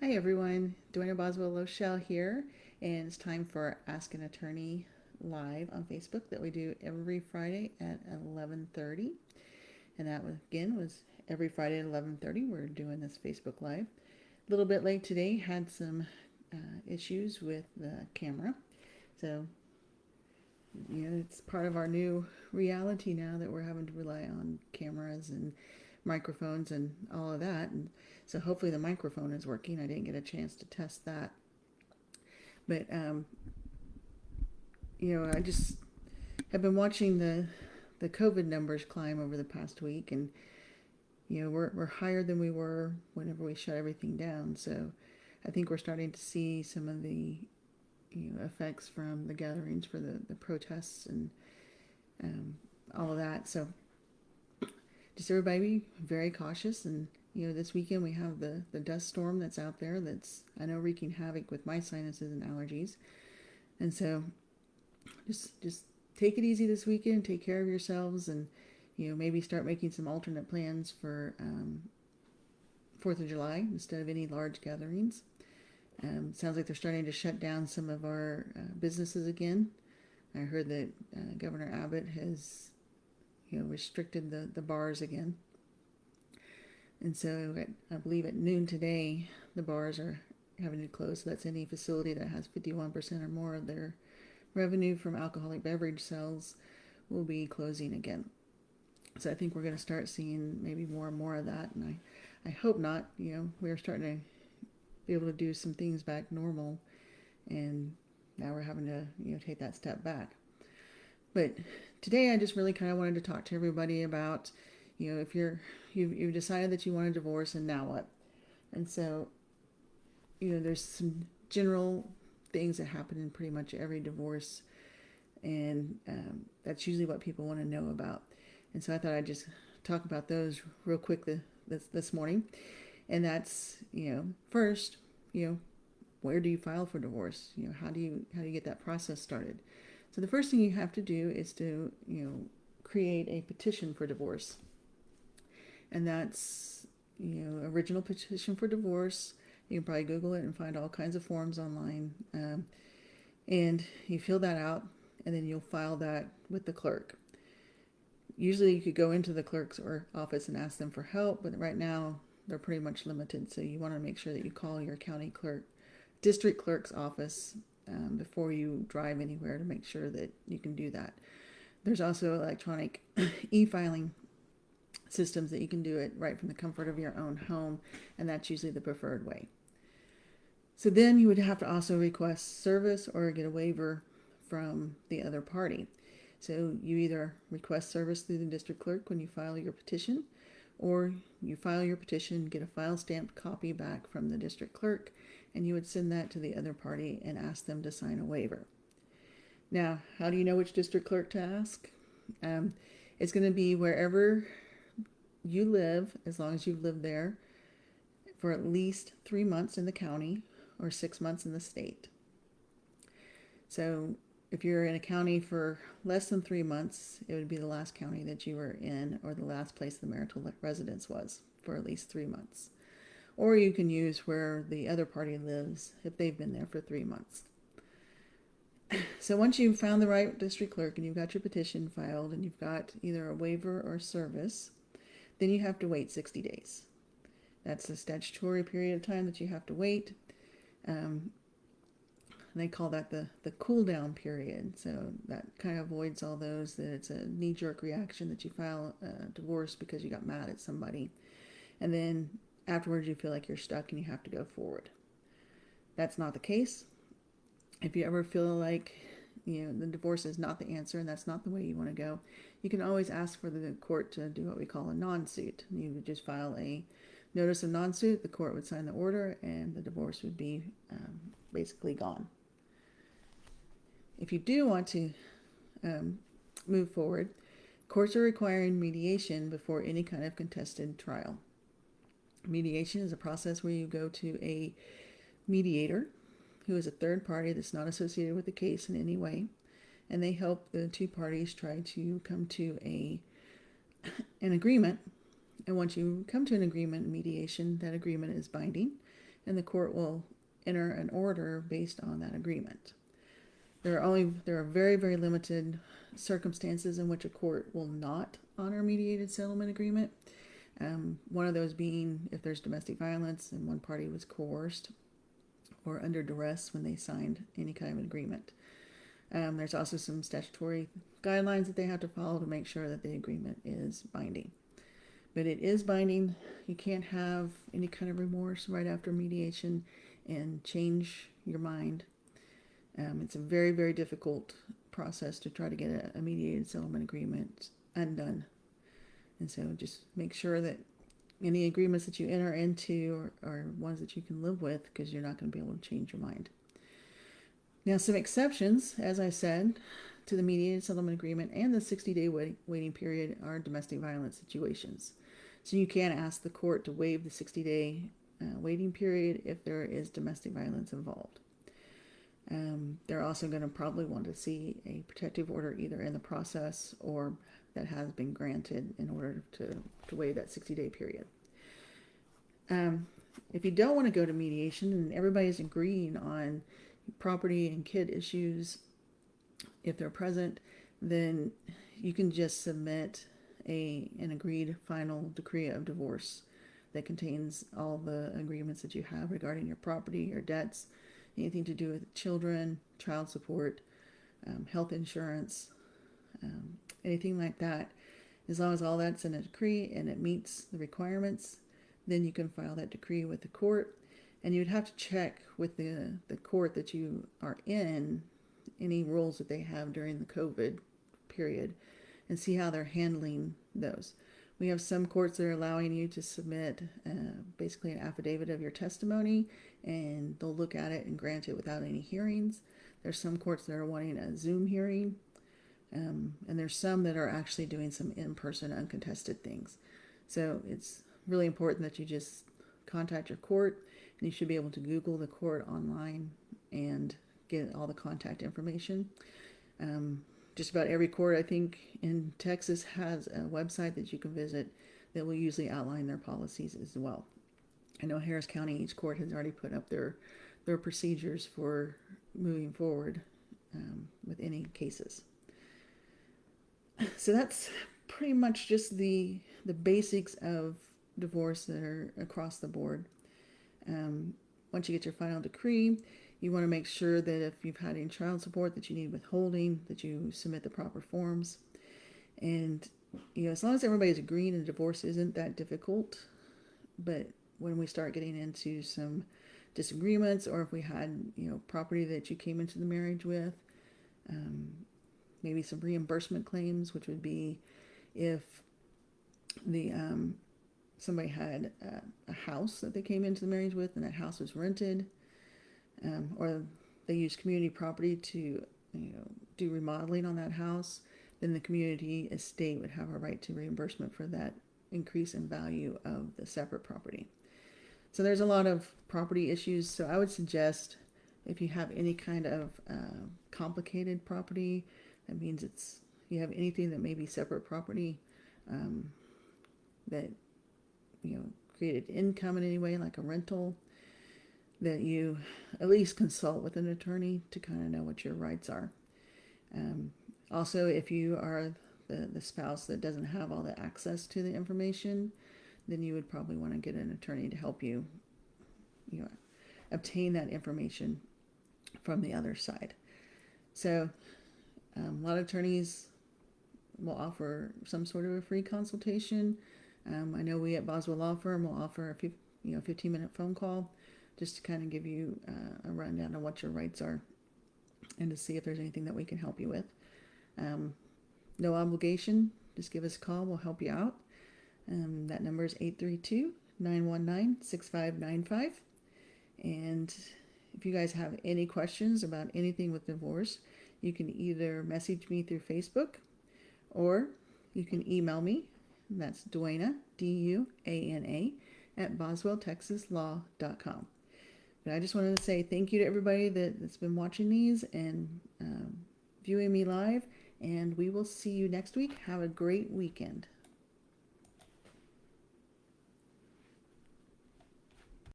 Hi everyone, Dwayne Boswell Lochelle here, and it's time for Ask an Attorney live on Facebook that we do every Friday at 11:30. And that again was every Friday at 11:30. We're doing this Facebook live. A little bit late today, had some issues with the camera, so it's part of our new reality now that we're having to rely on cameras and microphones and all of that. And so hopefully the microphone is working. I didn't get a chance to test that. But I just have been watching the COVID numbers climb over the past week, and we're higher than we were whenever we shut everything down. So I think we're starting to see some of the effects from the gatherings for the protests and um, all of that. So just everybody be very cautious. And this weekend we have the dust storm that's out there that's, I know, wreaking havoc with my sinuses and allergies. And so just take it easy this weekend, take care of yourselves, and maybe start making some alternate plans for 4th of July instead of any large gatherings. Sounds like they're starting to shut down some of our businesses again. I heard that Governor Abbott has restricted the bars again. And so I believe at noon today, the bars are having to close. So that's any facility that has 51% or more of their revenue from alcoholic beverage sales will be closing again. So I think we're going to start seeing maybe more and more of that. And I hope not. We're starting to be able to do some things back normal. And now we're having to, take that step back. But today I just really kind of wanted to talk to everybody about, if you've decided that you want a divorce, and now what? And so, there's some general things that happen in pretty much every divorce, and that's usually what people want to know about. And so I thought I'd just talk about those real quick this morning. And that's, first, where do you file for divorce? How do you get that process started? So the first thing you have to do is to, create a petition for divorce. And that's, original petition for divorce. You can probably Google it and find all kinds of forms online. And you fill that out, and then you'll file that with the clerk. Usually you could go into the clerk's or office and ask them for help, but right now they're pretty much limited. So you want to make sure that you call your county clerk, district clerk's office before you drive anywhere to make sure that you can do that. There's also electronic e-filing systems that you can do it right from the comfort of your own home, and that's usually the preferred way. So then you would have to also request service or get a waiver from the other party. So you either request service through the district clerk when you file your petition, or you file your petition, get a file stamped copy back from the district clerk, and you would send that to the other party and ask them to sign a waiver. Now, how do you know which district clerk to ask? It's going to be wherever you live, as long as you've lived there for at least 3 months in the county or 6 months in the state. So if you're in a county for less than 3 months, it would be the last county that you were in or the last place the marital residence was for at least 3 months. Or you can use where the other party lives if they've been there for 3 months. So once you've found the right district clerk and you've got your petition filed and you've got either a waiver or service, then you have to wait 60 days. That's the statutory period of time that you have to wait. They call that the cool down period. So that kind of avoids all those that it's a knee jerk reaction that you file a divorce because you got mad at somebody. And then afterwards you feel like you're stuck and you have to go forward. That's not the case. If you ever feel like the divorce is not the answer and that's not the way you want to go, you can always ask for the court to do what we call a non-suit. You would just file a notice of non-suit, the court would sign the order, and the divorce would be basically gone. If you do want to move forward, courts are requiring mediation before any kind of contested trial. Mediation is a process where you go to a mediator who is a third party that's not associated with the case in any way, and they help the two parties try to come to an agreement. And once you come to an agreement in mediation, that agreement is binding, and the court will enter an order based on that agreement. There are very, very limited circumstances in which a court will not honor a mediated settlement agreement. One of those being if there's domestic violence and one party was coerced or under duress when they signed any kind of an agreement. There's also some statutory guidelines that they have to follow to make sure that the agreement is binding. But it is binding. You can't have any kind of remorse right after mediation and change your mind. It's a very, very difficult process to try to get a mediated settlement agreement undone. And so just make sure that any agreements that you enter into are ones that you can live with, because you're not going to be able to change your mind. Now, some exceptions, as I said, to the mediated settlement agreement and the 60-day waiting period are domestic violence situations. So you can ask the court to waive the 60-day waiting period if there is domestic violence involved. They're also going to probably want to see a protective order either in the process or that has been granted in order to waive that 60-day period. If you don't want to go to mediation and everybody's agreeing on property and kid issues, if they're present, then you can just submit an agreed final decree of divorce that contains all the agreements that you have regarding your property, your debts, anything to do with children, child support, health insurance, anything like that. As long as all that's in a decree and it meets the requirements, then you can file that decree with the court. And you'd have to check with the court that you are in any rules that they have during the COVID period and see how they're handling those. We have some courts that are allowing you to submit basically an affidavit of your testimony, and they'll look at it and grant it without any hearings. There's some courts that are wanting a Zoom hearing, and there's some that are actually doing some in-person uncontested things. So it's really important that you just contact your court, and you should be able to Google the court online and get all the contact information. Just about every court, I think, in Texas has a website that you can visit that will usually outline their policies as well. I know Harris County, each court has already put up their procedures for moving forward with any cases. So that's pretty much just the basics of divorce that are across the board. Once you get your final decree, you want to make sure that if you've had any child support that you need withholding, that you submit the proper forms. And, as long as everybody's agreeing, a divorce isn't that difficult. But when we start getting into some disagreements, or if we had, property that you came into the marriage with, maybe some reimbursement claims, which would be if the somebody had a house that they came into the marriage with and that house was rented, or they used community property to do remodeling on that house, then the community estate would have a right to reimbursement for that increase in value of the separate property. So there's a lot of property issues. So I would suggest if you have any kind of complicated property, that means you have anything that may be separate property that created income in any way, like a rental, that you at least consult with an attorney to kind of know what your rights are. Also, if you are the spouse that doesn't have all the access to the information, then you would probably want to get an attorney to help you, obtain that information from the other side. So a lot of attorneys will offer some sort of a free consultation. I know we at Boswell Law Firm will offer a 15-minute phone call just to kind of give you a rundown on what your rights are and to see if there's anything that we can help you with. No obligation. Just give us a call. We'll help you out. That number is 832-919-6595. And if you guys have any questions about anything with divorce, you can either message me through Facebook or you can email me. That's Duana, Duana, at boswelltexaslaw.com. But I just wanted to say thank you to everybody that's been watching these and viewing me live. And we will see you next week. Have a great weekend.